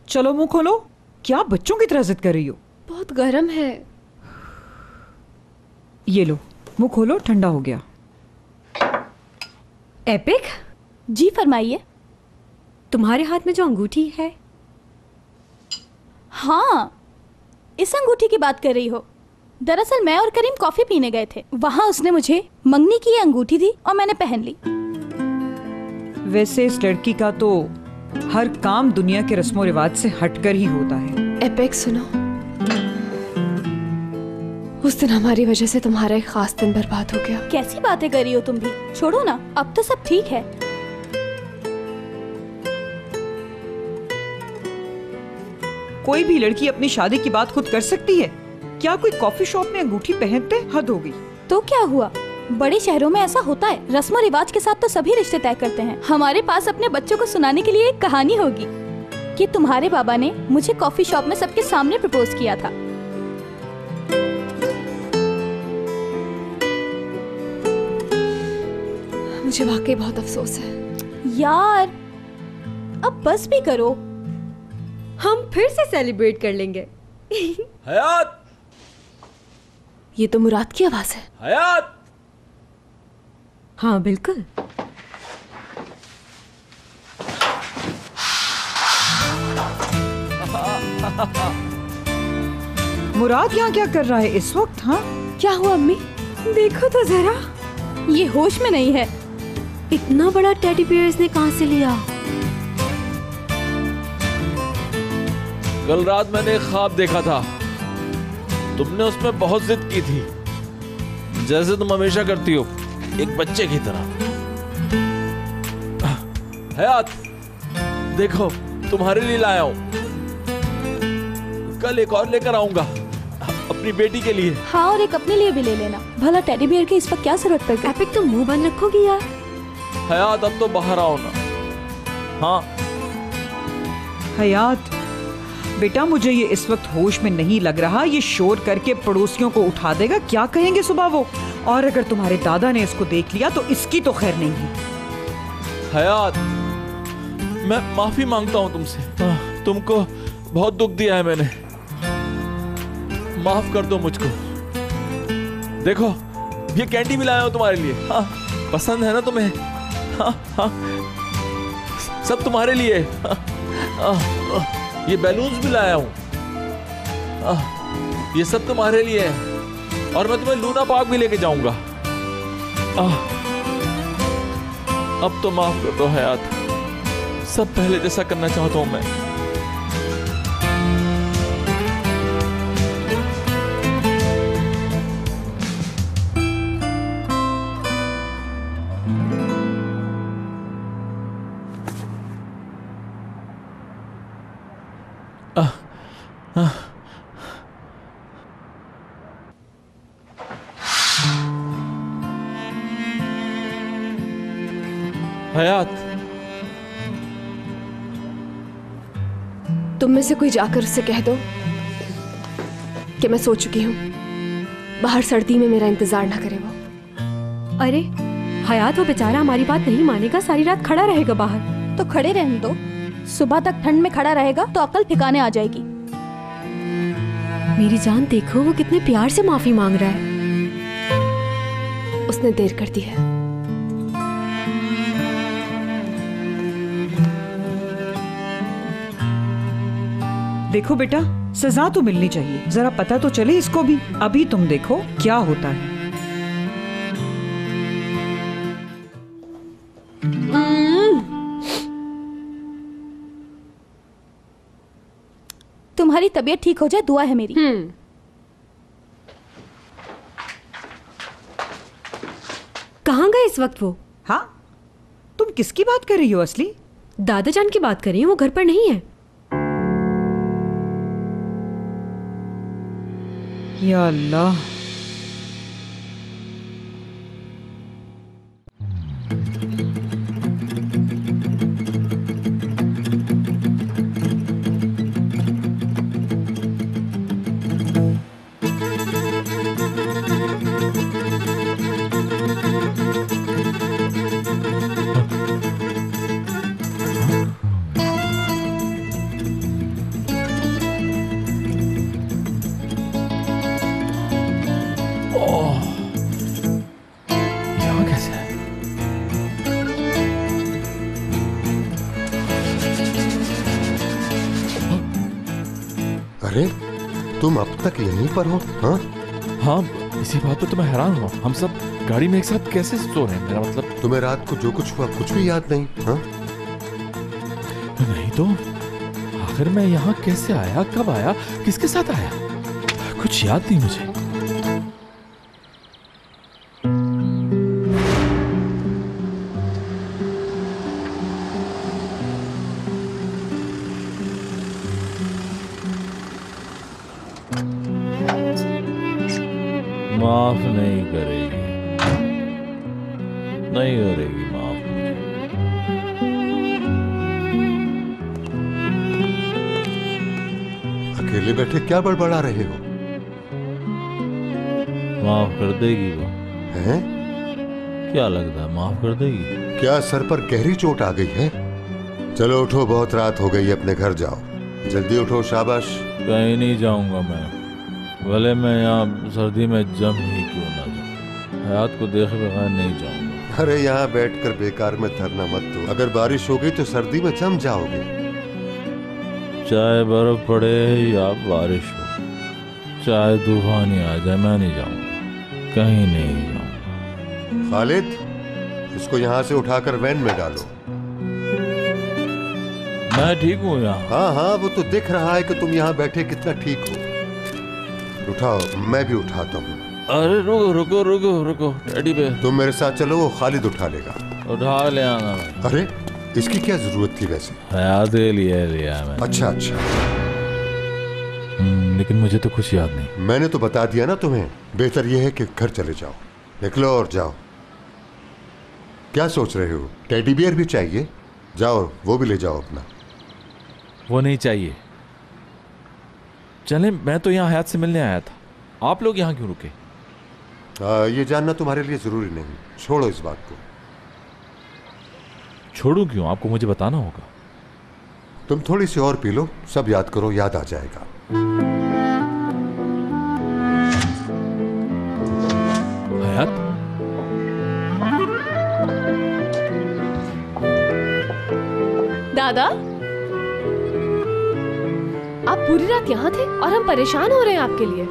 चलो मुंह खोलो। क्या बच्चों की तरह जिद कर रही हो? बहुत गर्म है। ये लो, मुंह खोलो, ठंडा हो गया। एपिक, जी फरमाइए। तुम्हारे हाथ में जो अंगूठी है? हाँ, इस अंगूठी की बात कर रही हो? दरअसल मैं और करीम कॉफी पीने गए थे, वहाँ उसने मुझे मंगनी की ये अंगूठी दी और मैंने पहन ली। वैसे इस लड़की का तो हर काम दुनिया के रस्मों रिवाज से हटकर ही होता है। एपिक सुनो, उस दिन हमारी वजह से तुम्हारा एक खास दिन बर्बाद हो गया। कैसी बातें कर रही हो तुम भी? छोड़ो ना, अब तो सब ठीक है। कोई भी लड़की अपनी शादी की बात खुद कर सकती है? क्या कोई कॉफी शॉप में अंगूठी पहनते? हद हो गई। तो क्या हुआ, बड़े शहरों में ऐसा होता है। रस्मों रिवाज के साथ तो सभी रिश्ते तय करते हैं। हमारे पास अपने बच्चों को सुनाने के लिए एक कहानी होगी कि तुम्हारे बाबा ने मुझे कॉफी शॉप में सबके सामने प्रपोज किया था। मुझे वाकई बहुत अफसोस है यार, अब बस भी करो। हम फिर से सेलिब्रेट कर लेंगे। हयात, ये तो मुराद की आवाज है। हयात। हाँ बिल्कुल। मुराद यहाँ क्या कर रहा है इस वक्त? हाँ, क्या हुआ अम्मी? देखो तो जरा, ये होश में नहीं है। इतना बड़ा टेडी बियर इसने कहाँ से लिया? कल रात मैंने एक ख्वाब देखा था। तुमने उसमें बहुत जिद की थी, जैसे तुम हमेशा करती हो, एक बच्चे की तरह। हयात, देखो तुम्हारे लिए लाया हूं। कल एक और लेकर आऊंगा अपनी बेटी के लिए। हाँ, और एक अपने लिए भी ले लेना। भला टेडी बियर की इस वक्त क्या जरूरत पड़ गई? एपिक, तुम मुंह बंद रखोगी यार? हयात, अब तो बाहर आओ ना। हाँ हयात बेटा, मुझे ये इस वक्त होश में नहीं लग रहा। ये शोर करके पड़ोसियों को उठा देगा, क्या कहेंगे सुबह वो? और अगर तुम्हारे दादा ने इसको देख लिया तो इसकी तो खैर नहीं है। हयात, मैं माफी मांगता हूं तुमसे। तुमको बहुत दुख दिया है मैंने, माफ कर दो मुझको। देखो, ये कैंडी भी लाया हूं तुम्हारे लिए। हाँ, पसंद है ना तुम्हें? हाँ, हाँ, सब तुम्हारे लिए। ये बैलून्स भी लाया हूं, ये सब तुम्हारे लिए है। और मैं तुम्हें लूना पार्क भी लेके जाऊंगा। अब तो माफ कर दो हयात, सब पहले जैसा करना चाहता हूं मैं। हयात, तुम में से कोई जाकर उससे कह दो कि मैं सो चुकी हूँ। बाहर सर्दी में मेरा इंतजार ना करे वो। अरे हयात, वो बेचारा हमारी बात नहीं मानेगा, सारी रात खड़ा रहेगा बाहर। तो खड़े रहने दो, सुबह तक ठंड में खड़ा रहेगा तो अकल ठिकाने आ जाएगी। मेरी जान, देखो वो कितने प्यार से माफी मांग रहा है। उसने देर कर दी है। देखो बेटा, सजा तो मिलनी चाहिए, जरा पता तो चले इसको भी। अभी तुम देखो क्या होता है। तुम्हारी तबीयत ठीक हो जाए दुआ है मेरी। कहाँ गए इस वक्त वो? हाँ, तुम किसकी बात कर रही हो असली? दादा जान की बात कर रही हूँ, वो घर पर नहीं है। या अल्लाह, अरे तुम अब तक यहीं पर हो? हाँ हाँ, इसी बात पे तो मैं हैरान हूँ। हम सब गाड़ी में एक साथ कैसे सो रहे हैं? मेरा मतलब तुम्हें रात को जो कुछ हुआ कुछ भी याद नहीं? हाँ नहीं तो आखिर मैं यहाँ कैसे आया, कब आया, किसके साथ आया, कुछ याद नहीं मुझे। माफ नहीं करेगी, नहीं करेगी माफ मुझे। अकेले बैठे क्या बड़बड़ा रहे हो? माफ कर देगी वो? हैं? क्या लगता है माफ कर देगी? क्या सर पर गहरी चोट आ गई है? चलो उठो, बहुत रात हो गई, अपने घर जाओ। जल्दी उठो, शाबाश। कहीं नहीं जाऊंगा मैं, भले मैं यहाँ सर्दी में जम ही क्यों ना जाऊं। हयात को देखे बगैर नहीं जाऊंगा। अरे यहाँ बैठकर बेकार में धरना मत दो। अगर बारिश हो गई तो सर्दी में जम जाओगे। चाहे बर्फ पड़े या बारिश हो, चाहे तूफान ही आ जाए, मैं नहीं जाऊंगा, कहीं नहीं जाऊंगा। खालिद, इसको यहाँ से उठाकर वैन में डालो। मैं ठीक हूँ यहाँ। हाँ हाँ, वो तो दिख रहा है कि तुम यहाँ बैठे कितना ठीक हो। उठाओ, मैं भी उठाता हूँ। अरे रुको रुको रुको रुको, टेडी पे तुम मेरे साथ चलो, वो खालिद उठा लेगा। उठा ले आना मैं। अरे इसकी क्या जरूरत थी वैसे? हयात के लिए लिया मैंने। अच्छा अच्छा, लेकिन मुझे तो कुछ याद नहीं। मैंने तो बता दिया ना तुम्हें। बेहतर यह है कि घर चले जाओ। निकलो और जाओ। क्या सोच रहे हो? टेडी बियर भी चाहिए? जाओ, वो भी ले जाओ अपना। वो नहीं चाहिए। चले, मैं तो यहाँ हयात से मिलने आया था, आप लोग यहाँ क्यों रुके? ये जानना तुम्हारे लिए जरूरी नहीं। छोड़ो इस बात को। छोड़ूं क्यों? आपको मुझे बताना होगा। तुम थोड़ी सी और पी लो, सब याद करो, याद आ जाएगा। हयात, दादा, आप पूरी रात यहाँ थे और हम परेशान हो रहे हैं आपके लिए।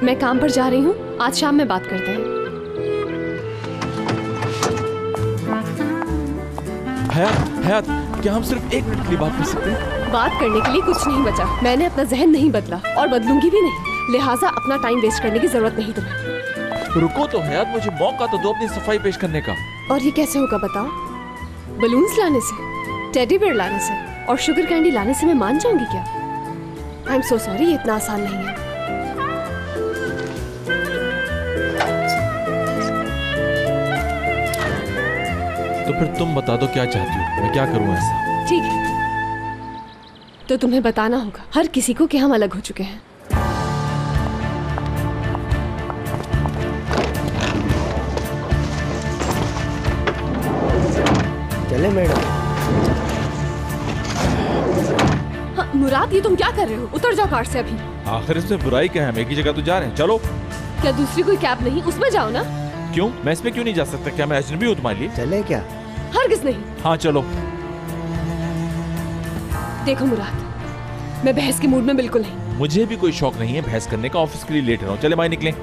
मैं काम पर जा रही हूँ, आज शाम में बात करते हैं। हयात, हयात, क्या हम सिर्फ 1 मिनट के लिए बात कर सकते हैं? बात करने के लिए कुछ नहीं बचा। मैंने अपना जहन नहीं बदला और बदलूंगी भी नहीं, लिहाजा अपना टाइम वेस्ट करने की जरूरत नहीं तुम्हें। रुको तो हयात, मुझे मौका तो दो अपनी सफाई पेश करने का। और ये कैसे होगा बताओ? बलून्स लाने से, टेडी बियर लाने से और शुगर कैंडी लाने से मैं मान जाऊंगी क्या? आई एम सो सॉरी, ये इतना आसान नहीं है। तो फिर तुम बता दो क्या चाहती हो, मैं क्या करूं ऐसा? ठीक है, तो तुम्हें बताना होगा हर किसी को कि हम अलग हो चुके हैं। चले मैडम। हाँ, मुराद, ये तुम क्या कर रहे हो? उतर जाओ कार से अभी। आखिर इसमें बुराई क्या है? हम एक ही जगह तो जा रहे हैं, चलो। क्या दूसरी कोई कैब नहीं? उसमें जाओ ना। क्यों? मैं इसमें क्यों नहीं जा सकता? क्या मैं अजनबी हूँ तुम्हारे लिए? चले क्या? हरगिज़ नहीं। हाँ चलो। देखो मुराद, मैं बहस के मूड में बिल्कुल नहीं। मुझे भी कोई शौक नहीं है बहस करने का, ऑफिस के लिए लेट रहा हूँ। चले भाई, निकलें।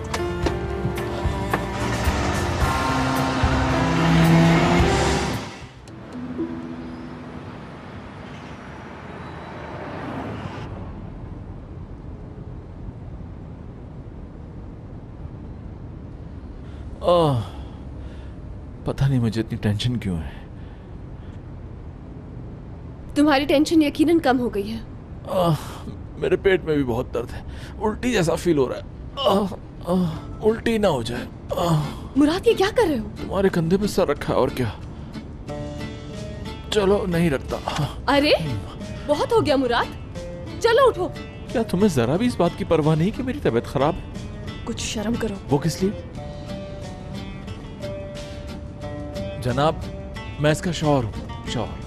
पता नहीं मुझे इतनी टेंशन क्यों है। तुम्हारी टेंशन यकीनन कम हो गई है। मेरे पेट में भी बहुत दर्द है, उल्टी जैसा फील हो रहा है। उल्टी ना हो जाए। मुराद, ये क्या कर रहे हो? तुम्हारे कंधे पे सर रखा है और क्या। चलो, नहीं रखता। अरे बहुत हो गया मुराद, चलो उठो। क्या तुम्हें जरा भी इस बात की परवाह नहीं कि मेरी तबीयत खराब है? कुछ शर्म करो। वो किस लिए? जनाब, मैं इसका शौहर हूं, शौहर।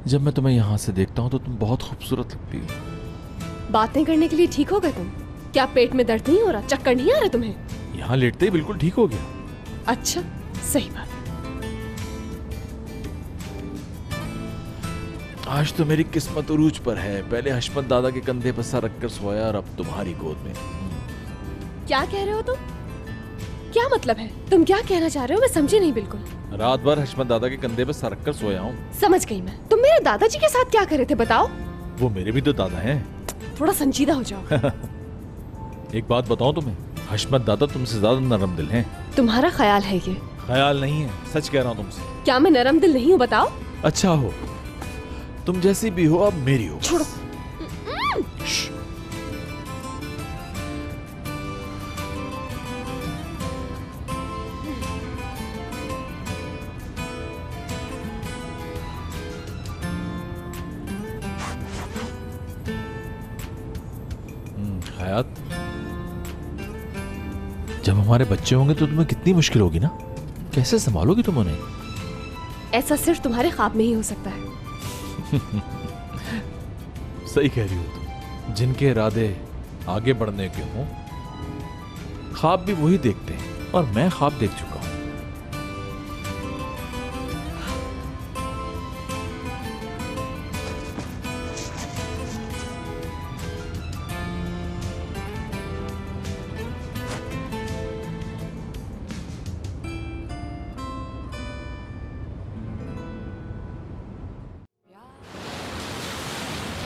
जब मैं तुम्हें यहां से देखता हूं तो तुम बहुत खूबसूरत लगती हो। बातें करने के लिए ठीक होगा तुम? क्या पेट में दर्द नहीं हो रहा? चक्कर नहीं आ रहा तुम्हें? यहाँ लेटते ही बिल्कुल ठीक हो गया। अच्छा, सही बात। आज तो मेरी किस्मत उरूज पर है। पहले हशमत दादा के कंधे पर सर रखकर सोया और अब तुम्हारी गोद में। क्या कह रहे हो तुम? क्या मतलब है? तुम क्या कहना चाह रहे हो? मैं समझी नहीं बिल्कुल। रात भर हशमत दादा के कंधे पर सर रखकर सोया हूँ। समझ गई मैं। तुम मेरे दादाजी के साथ क्या कर रहे थे बताओ? वो मेरे भी तो दादा हैं। थोड़ा संजीदा हो जाओ। एक बात बताऊं तुम्हें, हशमत दादा तुमसे ज्यादा नरम दिल हैं। तुम्हारा ख्याल है ये? ख्याल नहीं है, सच कह रहा हूँ तुमसे। क्या मैं नरम दिल नहीं हूँ बताओ? अच्छा हो, तुम जैसी भी हो अब मेरी हो। छोड़ो। हयात, जब हमारे बच्चे होंगे तो तुम्हें कितनी मुश्किल होगी ना। कैसे संभालोगी तुम उन्हें? ऐसा सिर्फ तुम्हारे ख्वाब में ही हो सकता है। सही कह रही हो तुम। जिनके इरादे आगे बढ़ने के हों, ख्वाब भी वही देखते हैं, और मैं ख्वाब देख चुका हूं।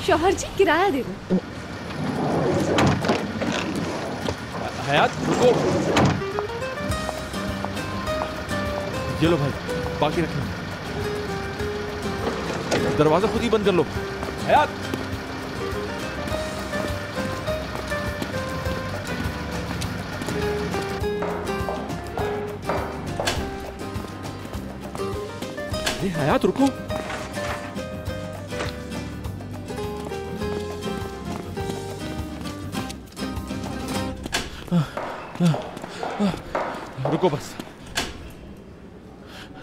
शौहर जी, किराया दे दो। हयात रुको। ये लो भाई, बाकी रख लो। दरवाजा खुद ही बंद कर लो। हयात, हयात रुको। रुको बस।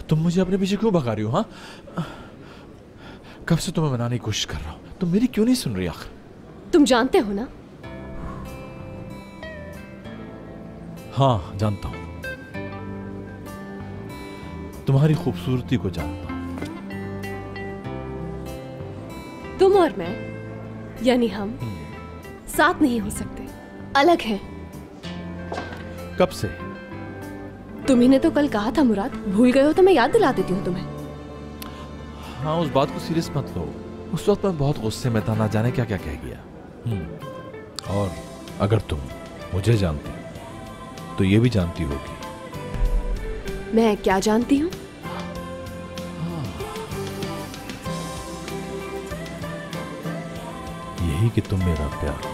तुम मुझे अपने पीछे क्यों भगा रही हो? हाँ, कब से तुम्हें मनाने की कोशिश कर रहा हूं, तुम मेरी क्यों नहीं सुन रही आखिर? तुम जानते हो ना? हाँ, जानता हूं। तुम्हारी खूबसूरती को जानता हूं। तुम और मैं, यानी हम साथ नहीं हो सकते, अलग हैं। कब से? तुम्ही ने तो कल कहा था मुराद, भूल गए हो तो मैं याद दिला देती हूँ तुम्हें। हाँ, उस बात को सीरियस मत लो। उस वक्त मैं बहुत गुस्से में था, ना जाने क्या क्या कह गया। और अगर तुम मुझे जानती तो ये भी जानती होगी। मैं क्या जानती हूँ? यही कि तुम मेरा प्यार हो।